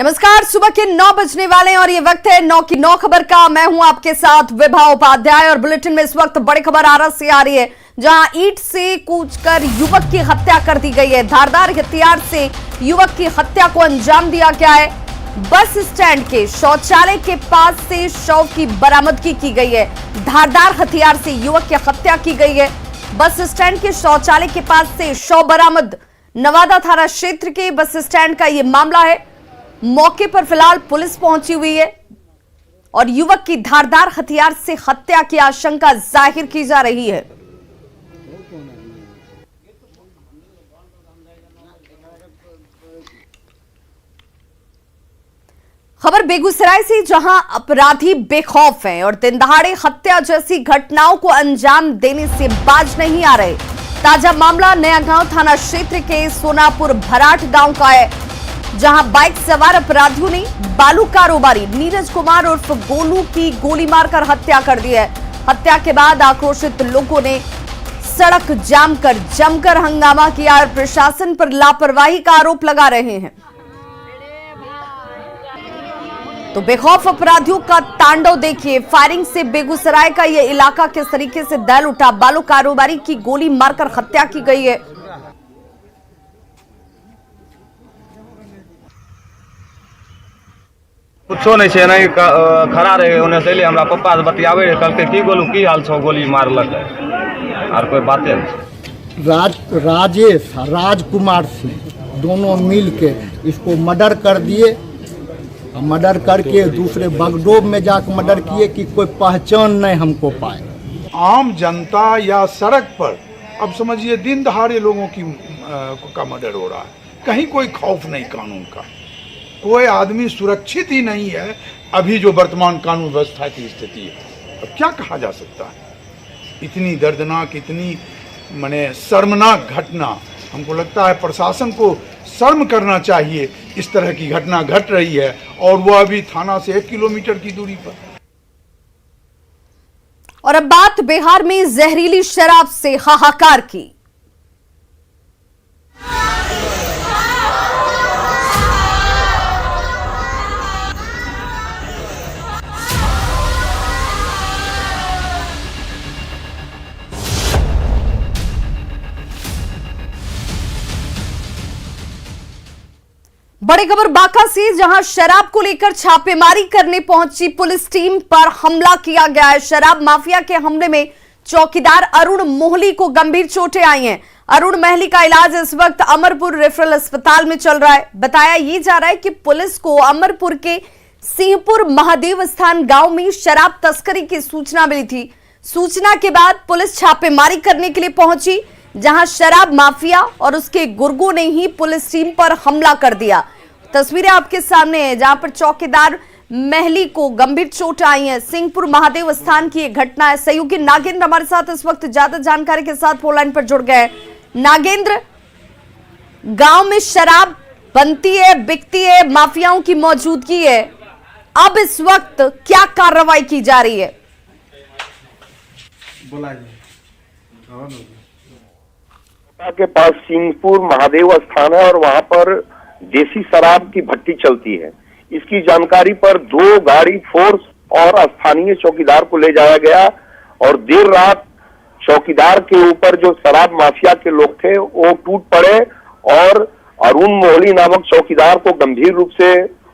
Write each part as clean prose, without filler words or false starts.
नमस्कार, सुबह के 9 बजने वाले हैं और ये वक्त है 9 की 9 खबर का। मैं हूं आपके साथ विभा उपाध्याय और बुलेटिन में इस वक्त बड़ी खबर आरा से आ रही है, जहां ईंट से कूचकर युवक की हत्या कर दी गई है। धारदार हथियार से युवक की हत्या को अंजाम दिया गया है। बस स्टैंड के शौचालय के पास से शव की बरामदगी की गई है। धारदार हथियार से युवक की हत्या की गई है। बस स्टैंड के शौचालय के पास से शव बरामद। नवादा थाना क्षेत्र के बस स्टैंड का यह मामला है। मौके पर फिलहाल पुलिस पहुंची हुई है और युवक की धारदार हथियार से हत्या की आशंका जाहिर की जा रही है। खबर बेगूसराय से, जहां अपराधी बेखौफ हैं और दिन दहाड़े हत्या जैसी घटनाओं को अंजाम देने से बाज नहीं आ रहे। ताजा मामला नया गांव थाना क्षेत्र के सोनापुर भराट गांव का है, जहां बाइक सवार अपराधियों ने बालू कारोबारी नीरज कुमार उर्फ गोलू की गोली मारकर हत्या कर दी है। हत्या के बाद आक्रोशित लोगों ने सड़क जाम कर जमकर हंगामा किया और प्रशासन पर लापरवाही का आरोप लगा रहे हैं। तो बेखौफ अपराधियों का तांडव देखिए। फायरिंग से बेगूसराय का यह इलाका किस तरीके से दहल उठा। बालू कारोबारी की गोली मारकर हत्या की गई है। कुछो नहीं छे नहीं खड़ा रहे होने से हमरा पप्पा से बतियावे कहलके की गोलू की हाल छो, गोली मारलक और कोई बातें नहीं। राजेश राजकुमार सिंह दोनों मिल के इसको मर्डर कर दिए। मर्डर करके दूसरे बगडोब में जाकर मर्डर किए कि कोई पहचान नहीं हमको पाए। आम जनता या सड़क पर अब समझिए दिन दहाड़े लोगों का मर्डर हो रहा है। कहीं कोई खौफ नहीं कानून का, कोई आदमी सुरक्षित ही नहीं है। अभी जो वर्तमान कानून व्यवस्था की स्थिति है, अब क्या कहा जा सकता है। इतनी दर्दनाक, इतनी माने शर्मनाक घटना। हमको लगता है प्रशासन को शर्म करना चाहिए। इस तरह की घटना घट रही है और वो अभी थाना से 1 किलोमीटर की दूरी पर। और अब बात बिहार में जहरीली शराब से हाहाकार की। बड़ी खबर बांका से, जहां शराब को लेकर छापेमारी करने पहुंची पुलिस टीम पर हमला किया गया है। शराब माफिया के हमले में चौकीदार अरुण मोहली को गंभीर चोटें आई हैं। अरुण महली का इलाज इस वक्त अमरपुर रेफरल अस्पताल में चल रहा है। बताया यह जा रहा है कि पुलिस को अमरपुर के सिंहपुर महादेव स्थान गांव में शराब तस्करी की सूचना मिली थी। सूचना के बाद पुलिस छापेमारी करने के लिए पहुंची, जहां शराब माफिया और उसके गुर्गों ने ही पुलिस टीम पर हमला कर दिया। तस्वीरें आपके सामने हैं, जहां पर चौकीदार महली को गंभीर चोट आई है। सिंहपुर महादेव स्थान की यह घटना है। सहयोगी नागेंद्र हमारे साथ इस वक्त ज्यादा जानकारी के साथ फोन लाइन पर जुड़ गए हैं। नागेंद्र, गांव में शराब बनती है, बिकती है, माफियाओं की मौजूदगी है, अब इस वक्त क्या कार्रवाई की जा रही है? के पास सिंहपुर महादेव स्थान है और वहां पर देसी शराब की भट्टी चलती है। इसकी जानकारी पर 2 गाड़ी फोर्स और स्थानीय चौकीदार को ले जाया गया और देर रात चौकीदार के ऊपर जो शराब माफिया के लोग थे वो टूट पड़े और अरुण मोहली नामक चौकीदार को गंभीर रूप से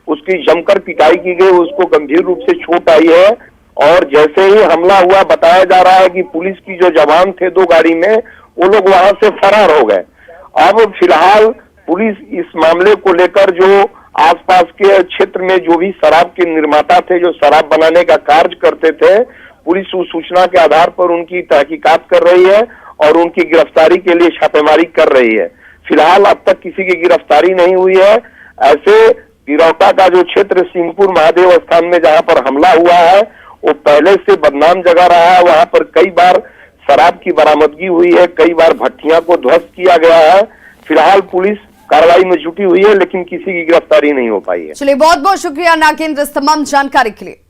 उसकी जमकर पिटाई की गई। उसको गंभीर रूप से चोट आई है और जैसे ही हमला हुआ, बताया जा रहा है कि पुलिस की जो जवान थे 2 गाड़ी में, वो लोग वहां से फरार हो गए। अब फिलहाल पुलिस इस मामले को लेकर जो आसपास के क्षेत्र में जो भी शराब के निर्माता थे, जो शराब बनाने का कार्य करते थे, पुलिस उस सूचना के आधार पर उनकी तहकीकात कर रही है और उनकी गिरफ्तारी के लिए छापेमारी कर रही है। फिलहाल अब तक किसी की गिरफ्तारी नहीं हुई है। ऐसे पिरौटा का जो क्षेत्र सिंहपुर महादेव स्थान में जहां पर हमला हुआ है, वो पहले से बदनाम जगह रहा है। वहां पर कई बार शराब की बरामदगी हुई है, कई बार भट्टियां को ध्वस्त किया गया है। फिलहाल पुलिस कार्रवाई में जुटी हुई है, लेकिन किसी की गिरफ्तारी नहीं हो पाई है। चलिए, बहुत बहुत शुक्रिया नागेंद्र इस तमाम जानकारी के लिए।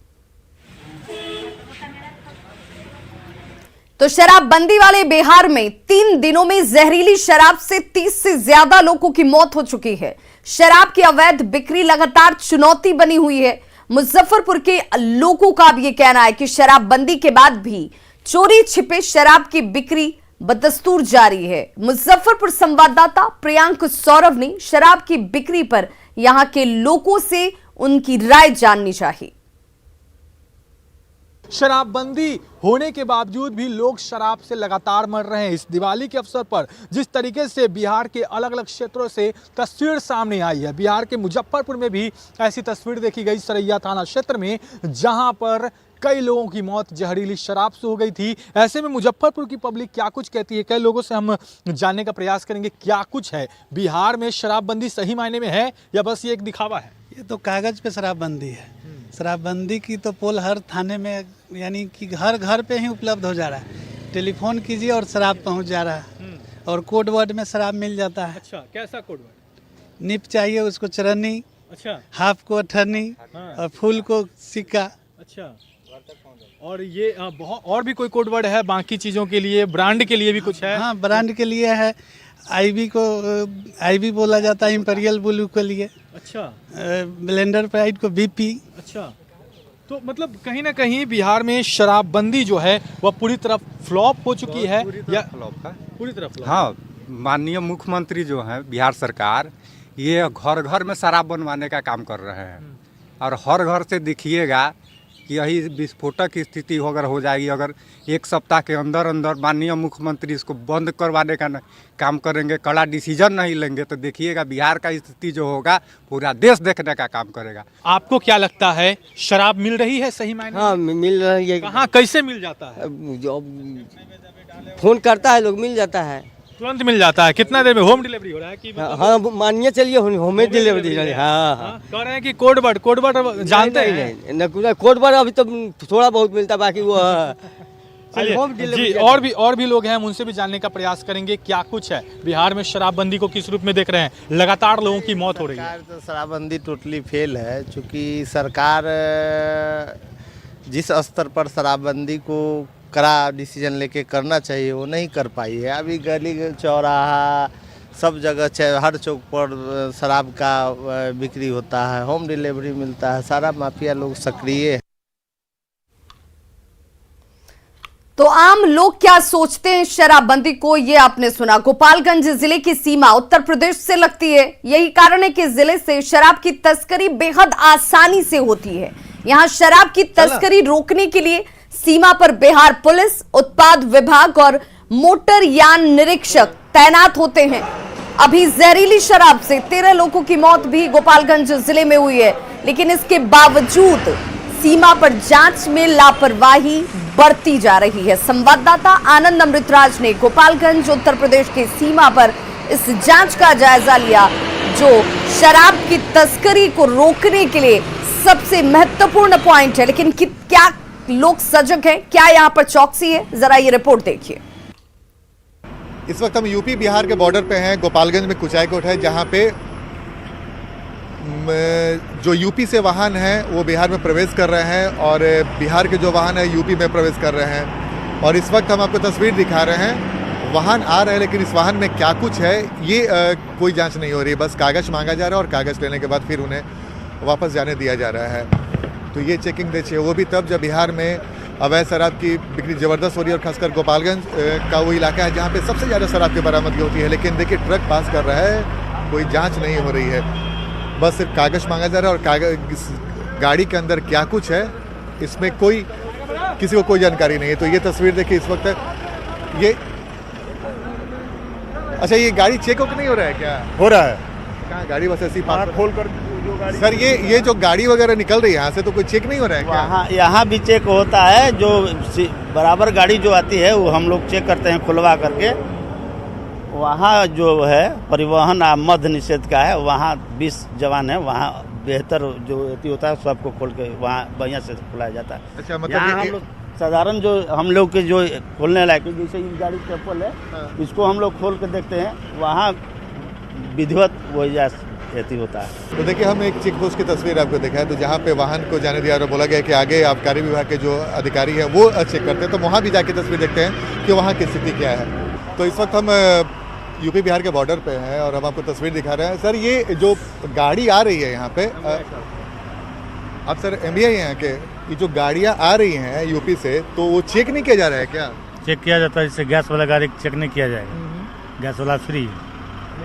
तो शराबबंदी वाले बिहार में 3 दिनों में जहरीली शराब से 30 से ज्यादा लोगों की मौत हो चुकी है। शराब की अवैध बिक्री लगातार चुनौती बनी हुई है। मुजफ्फरपुर के लोगों का अब यह कहना है कि शराबबंदी के बाद भी चोरी छिपे शराब की बिक्री बदस्तूर जारी है। मुजफ्फरपुर संवाददाता प्रियांक सौरभ ने शराब की बिक्री पर यहां के लोगों से उनकी राय जाननी चाहिए। शराबबंदी होने के बावजूद भी लोग शराब से लगातार मर रहे हैं। इस दिवाली के अवसर पर जिस तरीके से बिहार के अलग अलग क्षेत्रों से तस्वीर सामने आई है, बिहार के मुजफ्फरपुर में भी ऐसी तस्वीर देखी गई सरैया थाना क्षेत्र में, जहां पर कई लोगों की मौत जहरीली शराब से हो गई थी। ऐसे में मुजफ्फरपुर की पब्लिक क्या कुछ कहती है, कई लोगों से हम जानने का प्रयास करेंगे क्या कुछ है। बिहार में शराबबंदी सही मायने में है या बस ये एक दिखावा है? ये तो कागज़ पे शराबबंदी है। शराबबंदी की तो पोल हर थाने में, यानी कि हर घर पे ही उपलब्ध हो जा रहा है। टेलीफोन कीजिए और शराब पहुंच जा रहा है, और कोड वर्ड में शराब मिल जाता है। अच्छा, कैसा कोड वर्ड? निप चाहिए उसको चरनी, अच्छा, हाफ को अठन्नी, और फुल को सिक्का। अच्छा, और ये बहुत और भी कोई कोड वर्ड है बाकी चीज़ों के लिए? ब्रांड के लिए भी कुछ है? हाँ, ब्रांड के लिए है। आईबी को आईबी बोला जाता है, इंपीरियल ब्लू के लिए। अच्छा, ब्लेंडर प्राइड को बीपी। अच्छा, तो मतलब कहीं ना कहीं बिहार में शराबबंदी जो है वह पूरी तरह फ्लॉप हो चुकी है या पूरी तरह फ्लॉप? हाँ, माननीय मुख्यमंत्री जो हैं बिहार सरकार, ये घर घर में शराब बनवाने का काम कर रहे हैं, और हर घर से देखिएगा कि यही विस्फोटक की स्थिति अगर हो जाएगी, अगर एक सप्ताह के अंदर अंदर माननीय मुख्यमंत्री इसको बंद करवाने का काम करेंगे, कड़ा डिसीजन नहीं लेंगे, तो देखिएगा बिहार का स्थिति जो होगा पूरा देश देखने का काम करेगा। आपको क्या लगता है, शराब मिल रही है सही मायने? हाँ, मिल रही है। कहाँ, कैसे मिल जाता है? जो फोन करता है लोग, मिल जाता है, तुरंत मिल जाता है। कितना देर में होम डिलीवरी हो रहा है कि मतलब? हाँ, मानिए चलिए होम डिलीवरी। हाँ हाँ, कह रहे हैं कि कोड वर्ड जानते हैं? नहीं, कोड वर्ड अभी तो थोड़ा बहुत मिलता, बाकी वो जी। और भी लोग हैं, हम उनसे भी जानने का प्रयास करेंगे क्या कुछ है। बिहार में शराबबंदी को किस रूप में देख रहे हैं? लगातार लोगों की मौत हो रही है। तो शराबबंदी टोटली फेल है, क्योंकि सरकार जिस स्तर पर शराबबंदी को कड़ा डिसीजन लेके करना चाहिए वो नहीं कर पाई है। अभी गली चौराहा सब जगह हर चौक पर शराब का बिक्री होता है, होम डिलीवरी मिलता है, सारा माफिया लोग सक्रिय है। तो आम लोग क्या सोचते हैं शराबबंदी को, ये आपने सुना। गोपालगंज जिले की सीमा उत्तर प्रदेश से लगती है, यही कारण है कि जिले से शराब की तस्करी बेहद आसानी से होती है। यहां शराब की तस्करी रोकने के लिए सीमा पर बिहार पुलिस, उत्पाद विभाग और मोटर यान निरीक्षक तैनात होते हैं। अभी जहरीली शराब से 13 लोगों की मौत भी गोपालगंज जिले में हुई है, लेकिन इसके बावजूद सीमा पर जांच में लापरवाही बढ़ती जा रही है। संवाददाता आनंद अमृतराज ने गोपालगंज उत्तर प्रदेश की सीमा पर इस जांच का जायजा लिया, जो शराब की तस्करी को रोकने के लिए सबसे महत्वपूर्ण पॉइंट है। लेकिन क्या लोग सजग हैं, क्या यहाँ पर चौकसी है, जरा ये रिपोर्ट देखिए। इस वक्त हम यूपी बिहार के बॉर्डर पे हैं। गोपालगंज में कुचायकोट है, जहाँ पे जो यूपी से वाहन हैं वो बिहार में प्रवेश कर रहे हैं, और बिहार के जो वाहन है यूपी में प्रवेश कर रहे हैं। और इस वक्त हम आपको तस्वीर दिखा रहे हैं, वाहन आ रहे हैं, लेकिन इस वाहन में क्या कुछ है ये कोई जांच नहीं हो रही। बस कागज़ मांगा जा रहा है, और कागज़ लेने के बाद फिर उन्हें वापस जाने दिया जा रहा है। तो ये चेकिंग देखिए, वो भी तब जब बिहार में अवैध शराब की बिक्री ज़बरदस्त हो रही है, और खासकर गोपालगंज का वो इलाका है जहाँ पे सबसे ज़्यादा शराब की बरामदगी होती है। लेकिन देखिए, ट्रक पास कर रहा है, कोई जांच नहीं हो रही है, बस सिर्फ कागज़ मांगा जा रहा है। और कागज़ गाड़ी के अंदर क्या कुछ है इसमें किसी को कोई जानकारी नहीं है। तो ये तस्वीर देखिए इस वक्त ये, अच्छा ये गाड़ी चेक नहीं हो रहा है क्या? हो रहा है। कहाँ गाड़ी बस ऐसी खोल कर सर, ये जो गाड़ी वगैरह निकल रही है यहाँ से, तो कोई चेक नहीं हो रहा है क्या? यहाँ भी चेक होता है, जो बराबर गाड़ी जो आती है वो हम लोग चेक करते हैं खुलवा करके। वहाँ जो है परिवहन मद्य निषेध का है, वहाँ 20 जवान है, वहाँ बेहतर जो होता है सबको खोल के वहाँ बढ़िया से खुलाया जाता है। अच्छा, मतलब यहाँ हम लोग साधारण जो हम लोग के जो खोलने लायक, जैसे ये गाड़ी चप्पल है, इसको हम लोग खोल के देखते हैं, वहाँ विधिवत वो खेती होता है। तो देखिए, हम एक चेक पोस्ट की तस्वीर आपको दिखाएं, तो जहाँ पे वाहन को जाने दिया और बोला गया कि आगे आबकारी विभाग के जो अधिकारी हैं वो चेक करते हैं, तो वहाँ भी जाके तस्वीर देखते हैं कि वहाँ की स्थिति क्या है। तो इस वक्त हम यूपी बिहार के बॉर्डर पे हैं और हम आपको तस्वीर दिखा रहे हैं। सर, ये जो गाड़ी आ रही है यहाँ पे, आप सर MBI हैं कि ये जो गाड़ियाँ आ रही हैं यूपी से, तो वो चेक नहीं किया जा रहा है क्या? चेक किया जाता है, जैसे गैस वाला गाड़ी चेक नहीं किया जाएगा, गैस वाला फ्री।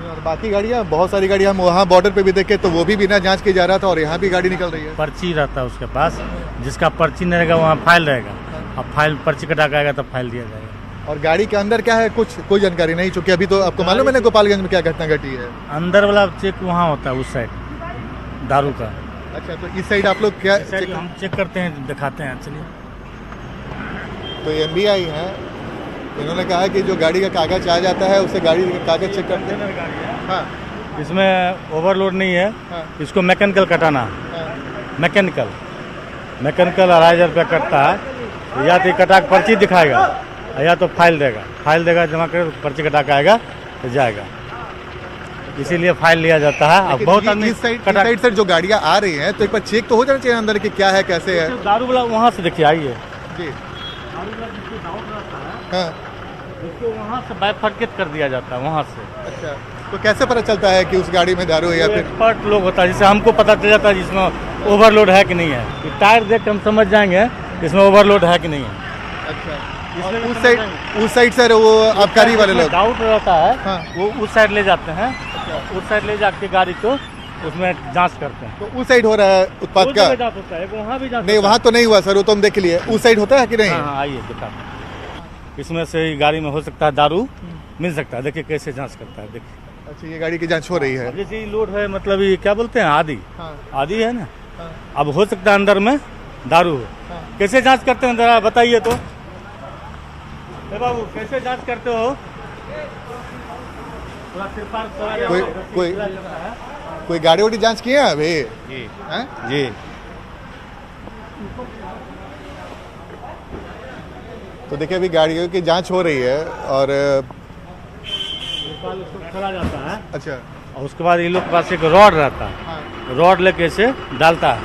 और बाकी गाड़ियाँ, बहुत सारी गाड़ियाँ हम वहाँ बॉर्डर पे भी देखे तो वो भी बिना जांच के जा रहा था, और यहाँ भी गाड़ी निकल रही है। पर्ची रहता है उसके पास, जिसका पर्ची नहीं रहेगा वहाँ फाइल रहेगा, अब फाइल पर्ची कटा के आएगा तो फाइल दिया जाएगा। और गाड़ी के अंदर क्या है कुछ कोई जानकारी नहीं, चूंकि अभी तो आपको मालूम है ना गोपालगंज में क्या घटना घटी है। अंदर वाला चेक वहाँ होता है, उस साइड दारू का। अच्छा, तो इस साइड आप लोग क्या हम चेक करते हैं, दिखाते हैं। चलिए, तो MBI है, इन्होंने कहा कि जो गाड़ी का कागज आ जाता है उसे गाड़ी का कागज चेक करते हैं। हाँ, इसमें ओवरलोड नहीं है। हाँ। इसको मैकेनिकल कटाना, मैकेनिकल 2,500 रुपया कटता है। या तो कटा के पर्ची दिखाएगा या तो फाइल देगा जमा कर, पर्ची कटा के आएगा तो जाएगा, इसीलिए फाइल लिया जाता है। अब बहुत आदमी इस साइड से जो गाड़ियाँ आ रही हैं तो एक बार चेक तो हो जाना चाहिए अंदर कि क्या है कैसे है। दारू वाला वहाँ से देखिए, आइए जी। दारू वाला जिसको डाउट रहता है, हाँ, उसको वहाँ से बाइफरकेट कर दिया जाता है वहाँ से। अच्छा, तो कैसे पता चलता है कि उस गाड़ी में दारू है या फिर? एक्सपर्ट लोग होता है, जिससे हमको पता चल जाता है जिसमें ओवरलोड है कि नहीं है। टायर देख के हम समझ जाएंगे इसमें ओवरलोड है कि नहीं है। अच्छा, उस साइड से वो आबकारी वाले लोग डाउट रहता है। हाँ। वो उस साइड ले जाते हैं, उस साइड ले जाके गाड़ी को उसमें जांच करते हैं। तो उस साइड हो रहा है उत्पाद का? जांच होता है, वहाँ भी जांच नहीं, वहाँ तो नहीं हुआ सर, वो तो हम देख लिए। उस साइड होता है कि नहीं? हाँ, आइए दिखाते हैं। इसमें से ही गाड़ी में हो सकता है दारू मिल सकता है, देखिए कैसे जांच करता है, देखिए। अच्छा, ये गाड़ी की जांच हो रही है। जैसे लोड है, मतलब ये क्या बोलते हैं, आदि। हाँ। आदि है ना। हाँ। अब हो सकता है अंदर में दारू हो। हाँ। कैसे जांच करते हैं जरा बताइए तो। बाबू, कैसे जांच करते हो? कोई गाड़ी वाड़ी जांच किए हैं अभी? जी। हैं? जी। तो देखिए, अभी गाड़ियों की जांच हो रही है और खड़ा जाता है। अच्छा, और उसके बाद इन लोग के पास एक रॉड रहता है। हाँ। रॉड लेके इसे डालता है,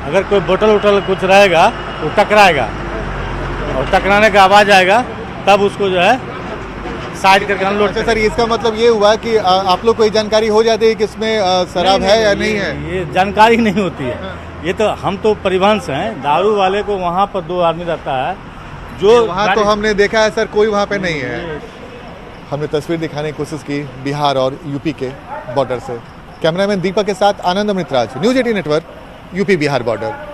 अगर कोई बोतल उटल कुछ रहेगा तो टकराएगा, और टकराने का आवाज़ आएगा तब उसको जो है साइड करके अनलोड। अच्छा सर, इसका मतलब ये हुआ कि आप लोग को ये जानकारी हो जाती है कि इसमें शराब है या नहीं है? ये जानकारी नहीं होती है। हाँ। ये तो हम तो परिवहन से हैं, दारू वाले को वहाँ पर 2 आदमी रहता है जो वहाँ तो हमने देखा है सर, कोई वहाँ पे नहीं है। हमने तस्वीर दिखाने की कोशिश की बिहार और यूपी के बॉर्डर से। कैमरामैन दीपक के साथ Anand Amritraj, news 18 network, UP Bihar border.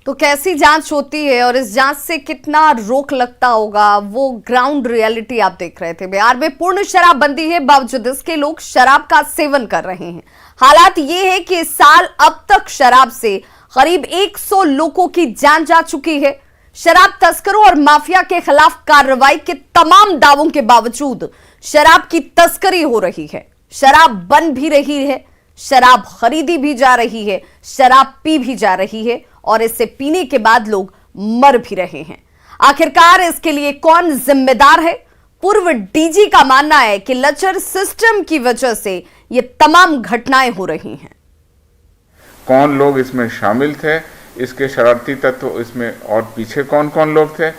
तो कैसी जांच होती है और इस जांच से कितना रोक लगता होगा, वो ग्राउंड रियलिटी आप देख रहे थे। बिहार में पूर्ण शराबबंदी है, बावजूद इसके लोग शराब का सेवन कर रहे हैं। हालात ये है कि इस साल अब तक शराब से करीब 100 लोगों की जान जा चुकी है। शराब तस्करों और माफिया के खिलाफ कार्रवाई के तमाम दावों के बावजूद शराब की तस्करी हो रही है, शराब बन भी रही है, शराब खरीदी भी जा रही है, शराब पी भी जा रही है, और इसे पीने के बाद लोग मर भी रहे हैं। आखिरकार इसके लिए कौन जिम्मेदार है? पूर्व डीजी का मानना है कि लचर सिस्टम की वजह से ये तमाम घटनाएं हो रही हैं। कौन लोग इसमें शामिल थे, इसके शरारती तत्व इसमें, और पीछे कौन कौन लोग थे,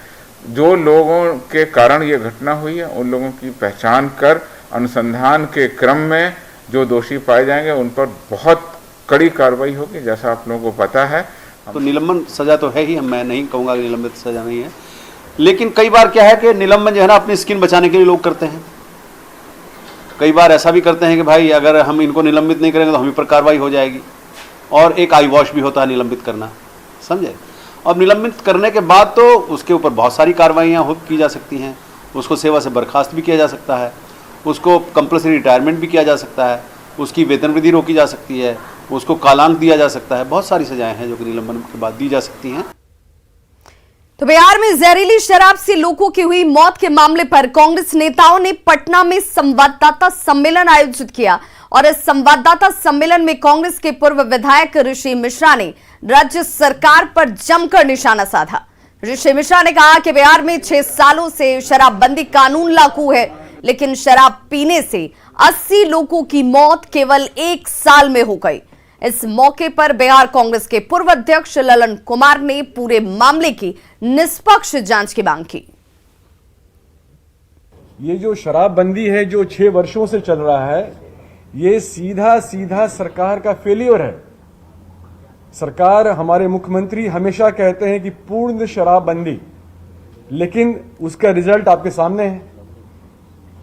जो लोगों के कारण ये घटना हुई है उन लोगों की पहचान कर अनुसंधान के क्रम में जो दोषी पाए जाएंगे उन पर बहुत कड़ी कार्रवाई होगी। जैसा आप लोगों को पता है, तो निलंबन सजा तो है ही, मैं नहीं कहूँगा कि निलंबित सजा नहीं है, लेकिन कई बार क्या है कि निलंबन जो है ना अपनी स्किन बचाने के लिए लोग करते हैं। कई बार ऐसा भी करते हैं कि भाई अगर हम इनको निलंबित नहीं करेंगे तो हम पर कार्रवाई हो जाएगी, और एक आई वॉश भी होता है निलंबित करना, समझे। और निलंबित करने के बाद तो उसके ऊपर बहुत सारी कार्रवाइयाँ की जा सकती हैं, उसको सेवा से बर्खास्त भी किया जा सकता है, उसको कंपल्सरी रिटायरमेंट भी किया जा सकता है, उसकी वेतन वृद्धि रोकी जा सकती है, उसको कालांक दिया जा सकता है। बहुत सारी सजाएं हैं जो कि निलंबन के बाद दी जा सकती हैं। तो बिहार में जहरीली शराब से लोगों की हुई मौत के मामले पर कांग्रेस नेताओं ने पटना में संवाददाता सम्मेलन आयोजित किया, और इस संवाददाता सम्मेलन में कांग्रेस के पूर्व विधायक ऋषि मिश्रा ने राज्य सरकार पर जमकर निशाना साधा। ऋषि मिश्रा ने कहा कि बिहार में 6 सालों से शराबबंदी कानून लागू है, लेकिन शराब पीने से 80 लोगों की मौत केवल 1 साल में हो गई। इस मौके पर बिहार कांग्रेस के पूर्व अध्यक्ष ललन कुमार ने पूरे मामले की निष्पक्ष जांच की मांग की। ये जो शराबबंदी है जो 6 वर्षों से चल रहा है, ये सीधा सरकार का फेलियर है। सरकार, हमारे मुख्यमंत्री हमेशा कहते हैं कि पूर्ण शराबबंदी, लेकिन उसका रिजल्ट आपके सामने है।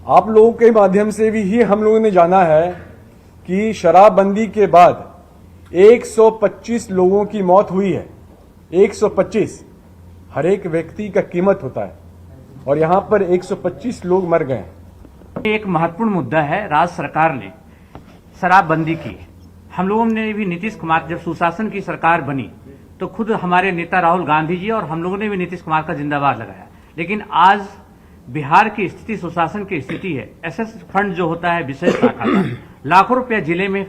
आप लोगों के माध्यम से भी ही हम लोगों ने जाना है कि शराबबंदी के बाद 125 लोगों की मौत हुई है। 125, हर एक व्यक्ति का कीमत होता है और यहां पर 125 लोग मर गए। एक महत्वपूर्ण मुद्दा है, राज्य सरकार ने शराबबंदी की। हम लोगों ने भी नीतीश कुमार, जब सुशासन की सरकार बनी तो खुद हमारे नेता राहुल गांधी जी और हम लोगों ने भी नीतीश कुमार का जिंदाबाद लगाया। लेकिन आज बिहार की स्थिति, सुशासन की स्थिति है, एसएस फंड जो होता है विशेष शाखा का, लाखों रुपया जिले में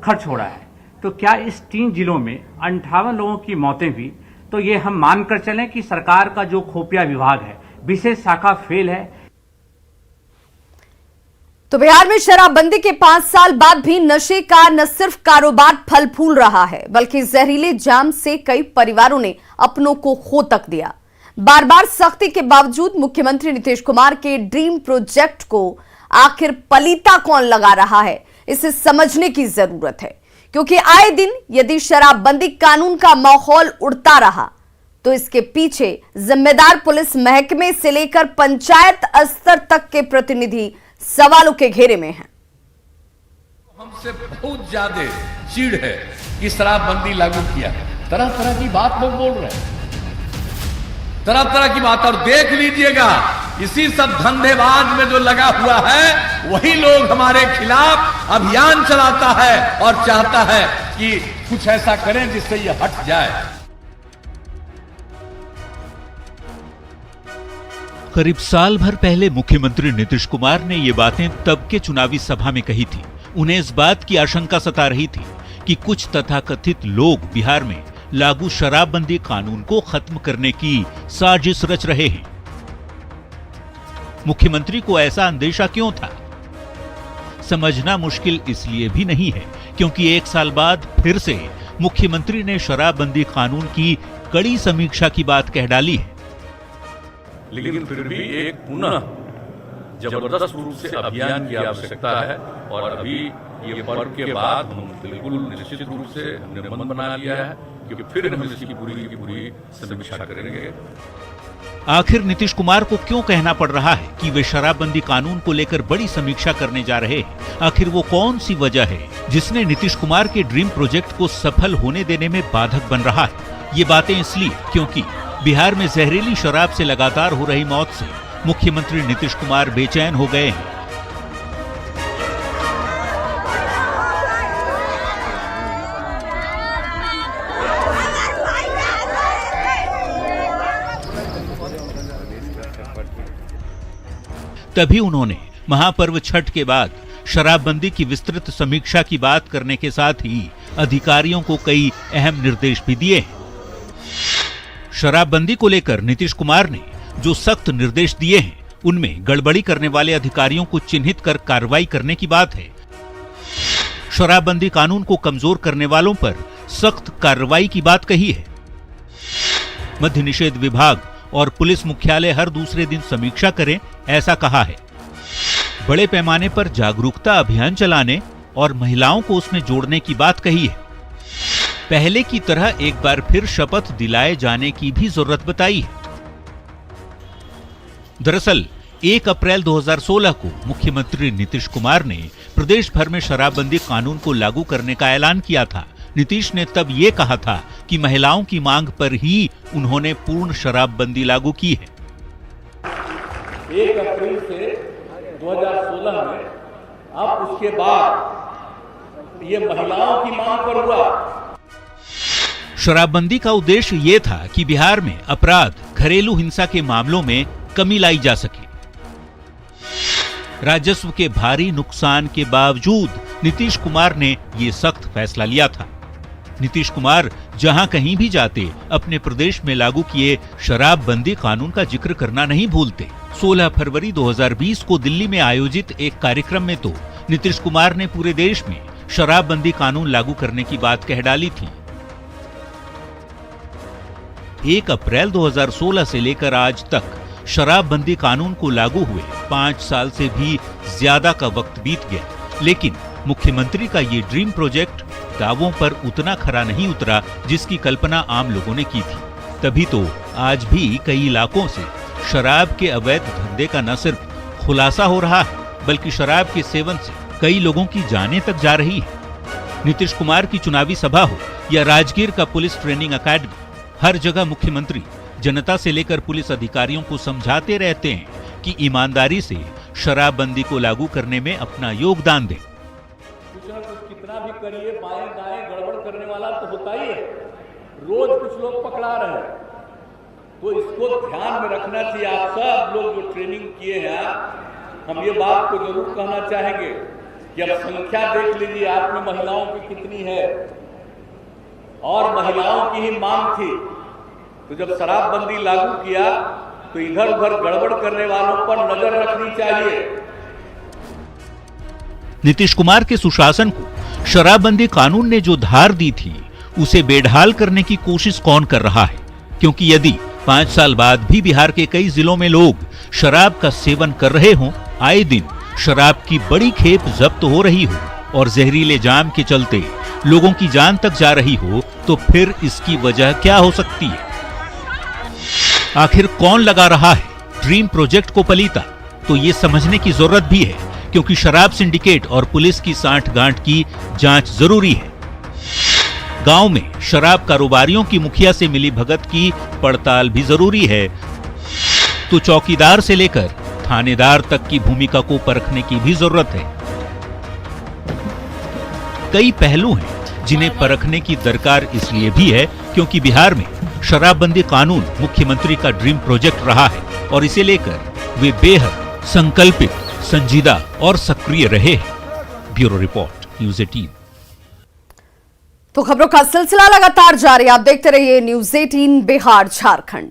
खर्च हो रहा है। तो क्या इस 3 जिलों में 58 लोगों की मौतें हुई, तो ये हम मानकर चलें कि सरकार का जो खुफिया विभाग है, विशेष शाखा फेल है। तो बिहार में शराबबंदी के 5 साल बाद भी नशे का न सिर्फ कारोबार फल फूल रहा है, बल्कि जहरीले जाम से कई परिवारों ने अपनों को खो तक दिया। बार बार सख्ती के बावजूद मुख्यमंत्री नीतीश कुमार के ड्रीम प्रोजेक्ट को आखिर पलीता कौन लगा रहा है, इसे समझने की जरूरत है। क्योंकि आए दिन यदि शराबबंदी कानून का माहौल उड़ता रहा तो इसके पीछे जिम्मेदार पुलिस महकमे से लेकर पंचायत स्तर तक के प्रतिनिधि सवालों के घेरे में हैं। हमसे बहुत ज्यादा चिढ़ है कि शराबबंदी लागू किया, तरह तरह की बात लोग बोल रहे हैं, तरह तरह की बात। और देख लीजिएगा, इसी सब धंधेबाज में जो लगा हुआ है, वही लोग हमारे खिलाफ अभियान चलाता है और चाहता है कि कुछ ऐसा करें जिससे ये हट जाए। करीब साल भर पहले मुख्यमंत्री नीतीश कुमार ने ये बातें तब के चुनावी सभा में कही थी। उन्हें इस बात की आशंका सता रही थी कि कुछ तथाकथित लोग बिहार में लागू शराबबंदी कानून को खत्म करने की साजिश रच रहे हैं। मुख्यमंत्री को ऐसा अंदेशा क्यों था? समझना मुश्किल इसलिए भी नहीं है क्योंकि 1 साल बाद फिर से मुख्यमंत्री ने शराबबंदी कानून की कड़ी समीक्षा की बात कह डाली है। लेकिन फिर भी एक पुनः जबरदस्त रूप से अभियान की आवश्यकता है और अभी ये पर्व के बाद हम बिल्कुल निश्चित रूप से हमने मन बना लिया है कि फिर हम इसकी पूरी समीक्षा करेंगे। आखिर नीतीश कुमार को क्यों कहना पड़ रहा है कि वे शराबबंदी कानून को लेकर बड़ी समीक्षा करने जा रहे हैं? आखिर वो कौन सी वजह है जिसने नीतीश कुमार के ड्रीम प्रोजेक्ट को सफल होने देने में बाधक बन रहा है? ये बातें इसलिए क्योंकि बिहार में जहरीली शराब से लगातार हो रही मौत से मुख्यमंत्री नीतीश कुमार बेचैन हो गए हैं। तभी उन्होंने महापर्व छठ के बाद शराबबंदी की विस्तृत समीक्षा की बात करने के साथ ही अधिकारियों को कई अहम निर्देश भी दिए हैं। शराबबंदी को लेकर नीतीश कुमार ने जो सख्त निर्देश दिए हैं, उनमें गड़बड़ी करने वाले अधिकारियों को चिन्हित कर कार्रवाई करने की बात है। शराबबंदी कानून को कमजोर करने वालों पर सख्त कार्रवाई की बात कही है। मद्य निषेध विभाग और पुलिस मुख्यालय हर दूसरे दिन समीक्षा करें, ऐसा कहा है। बड़े पैमाने पर जागरूकता अभियान चलाने और महिलाओं को उसमें जोड़ने की बात कही है। पहले की तरह एक बार फिर शपथ दिलाए जाने की भी जरूरत बताई है। दरअसल 1 अप्रैल 2016 को मुख्यमंत्री नीतीश कुमार ने प्रदेश भर में शराबबंदी कानून को लागू करने का ऐलान किया था। नीतीश ने तब ये कहा था कि महिलाओं की मांग पर ही उन्होंने पूर्ण शराबबंदी लागू की है। 1 अप्रैल से 2016 में, अब उसके बाद ये महिलाओं की मांग पर हुआ। शराबबंदी का उद्देश्य ये था कि बिहार में अपराध, घरेलू हिंसा के मामलों में कमी लाई जा सके। राजस्व के भारी नुकसान के बावजूद नीतीश कुमार ने ये सख्त फैसला लिया था। नीतीश कुमार जहां कहीं भी जाते अपने प्रदेश में लागू किए शराबबंदी कानून का जिक्र करना नहीं भूलते। 16 फरवरी 2020 को दिल्ली में आयोजित एक कार्यक्रम में तो नीतीश कुमार ने पूरे देश में शराबबंदी कानून लागू करने की बात कह डाली थी। 1 अप्रैल 2016 से लेकर आज तक शराबबंदी कानून को लागू हुए 5 साल से भी ज्यादा का वक्त बीत गया, लेकिन मुख्यमंत्री का ये ड्रीम प्रोजेक्ट दावों पर उतना खरा नहीं उतरा जिसकी कल्पना आम लोगों ने की थी। तभी तो आज भी कई इलाकों से शराब के अवैध धंधे का न सिर्फ खुलासा हो रहा है, बल्कि शराब के सेवन से कई लोगों की जानें तक जा रही है। नीतीश कुमार की चुनावी सभा हो या राजगीर का पुलिस ट्रेनिंग एकेडमी, हर जगह मुख्यमंत्री जनता से लेकर पुलिस अधिकारियों को समझाते रहते हैं कि ईमानदारी से शराबबंदी को लागू करने में अपना योगदान दें। कुछ ना कुछ कितना भी करिए, बाएं दाएं गड़बड़ करने वाला तो होता ही है। रोज कुछ लोग पकड़ा रहे हैं, तो इसको ध्यान में रखना चाहिए। आप सब लोग जो ट्रेनिंग किए हैं, हम ये बात को जरूर कहना चाहेंगे कि अब संख्या देख लीजिए आप में महिलाओं की कितनी है, और महिलाओं की ही मांग थी। तो जब शराबबंदी लागू किया तो इधर उधर गड़बड़ करने वालों पर नजर रखनी चाहिए। नीतीश कुमार के सुशासन को शराबबंदी कानून ने जो धार दी थी, उसे बेढाल करने की कोशिश कौन कर रहा है? क्योंकि यदि 5 साल बाद भी बिहार के कई जिलों में लोग शराब का सेवन कर रहे हों, आए दिन शराब की बड़ी खेप जब्त हो रही हो और जहरीले जाम के चलते लोगों की जान तक जा रही हो, तो फिर इसकी वजह क्या हो सकती है? आखिर कौन लगा रहा है ड्रीम प्रोजेक्ट को पलीता? तो ये समझने की जरूरत भी है, क्योंकि शराब सिंडिकेट और पुलिस की सांठ-गांठ की जांच जरूरी है। गांव में शराब कारोबारियों की मुखिया से मिली भगत की पड़ताल भी जरूरी है। तो चौकीदार से लेकर थानेदार तक की भूमिका को परखने की भी जरूरत है। कई पहलू हैं जिन्हें परखने की दरकार इसलिए भी है क्योंकि बिहार में शराबबंदी कानून मुख्यमंत्री का ड्रीम प्रोजेक्ट रहा है और इसे लेकर वे बेहद संकल्पित, संजीदा और सक्रिय रहे हैं। Bureau report, news 18। तो खबरों का सिलसिला लगातार जारी, आप देखते रहिए न्यूज़ 18 बिहार झारखंड।